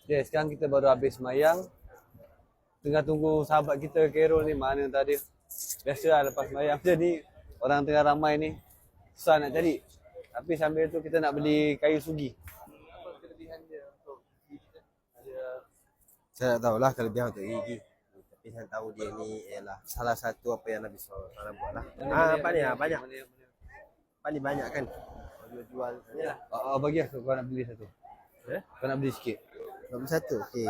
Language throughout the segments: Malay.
Okay, sekarang kita baru habis semayang. Tengah tunggu sahabat kita Carol ni, mana tadi. Biasalah lepas semayang macam ni, orang tengah ramai ni, susah nak cari. Tapi sambil tu kita nak beli kayu sugi. Apa kelebihan dia untuk gigi? Saya tak tahulah kelebihan untuk gigi. Tapi saya tahu dia ni ialah salah satu apa yang Nabi SAW buat lah. Apa ni? Banyak. Apa ni banyak kan? Jual. Bagi aku, kau nak beli satu. Kau nak beli sikit. Nak beli satu? Okey.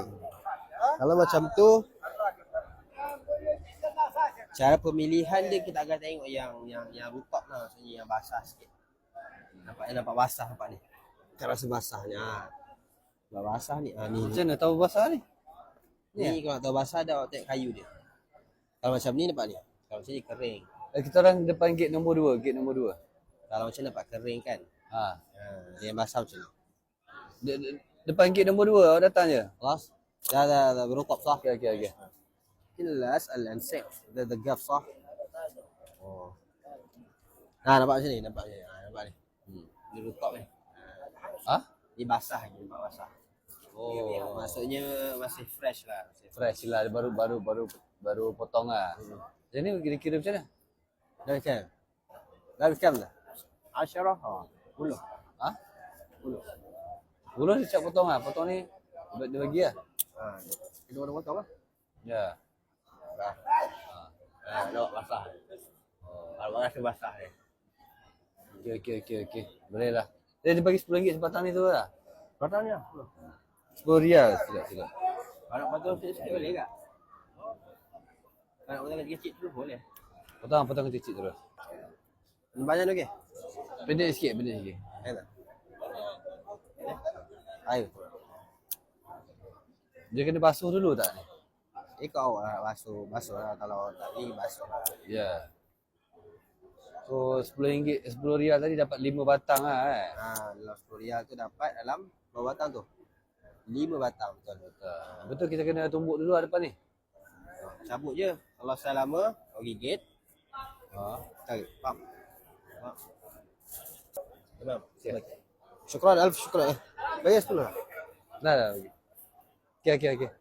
Kalau macam tu, cara pemilihan dia kita akan tengok yang rutop lah, maksudnya yang basah sikit. Nampak basah nampak ni. Tak rasa basahnya. Kalau basah ni, ni. Macam mana tahu basah ni? Ni kalau nak tahu basah dah awak tengok kayu dia. Kalau macam ni nampak ni. Kalau macam ni kering. Kita orang depan gate nombor 2, gate nombor 2. Kalau macam ni nampak kering kan. Dia yang basah macam ni. Depan gate nombor 2 awak datang je. خلاص dah berukap sah. Okey. Jelas al-ansik the gaf sah. Oh. Nampak macam ni, nampak ni. Nampak ni. Dia rukap ni. Ni basah ni, nampak basah. Oh, maksudnya masih fresh lah. Fresh lah, baru potong lah. Jadi kira-kira macam mana? Dah macam. Dah macam dah. 10. 10. 10 dia cak potong lah. Potong ni dia bagi lah. Kita boleh potong lah. Ya. Nampak basah. Kalau rasa basah ni. Okey. Boleh lah. Dia bagi RM10 sebatang ni tu lah. Batangnya. RM10. Silap. Kalau nak potong sikit boleh tak? Kalau nak potong kecil tu boleh. Potong kecil terus. Banyak lagi? Pendek sikit. Enak. Ayo. Dia kena basuh dulu tak ni? Kau lah basuh lah. Kalau tak ni basuh lah. Ya. So RM10 tadi dapat 5 batang lah Dalam RM10 tu dapat dalam berapa batang tu? 5 batang betul. Betul kita kena tumbuk dulu depan ni. Cabut je. Kalau saya lama, kau gigit. Tarik. Pam. Tamam. Syukran, alf syukran. Bayar 10 lah. Dah bagi. Okey.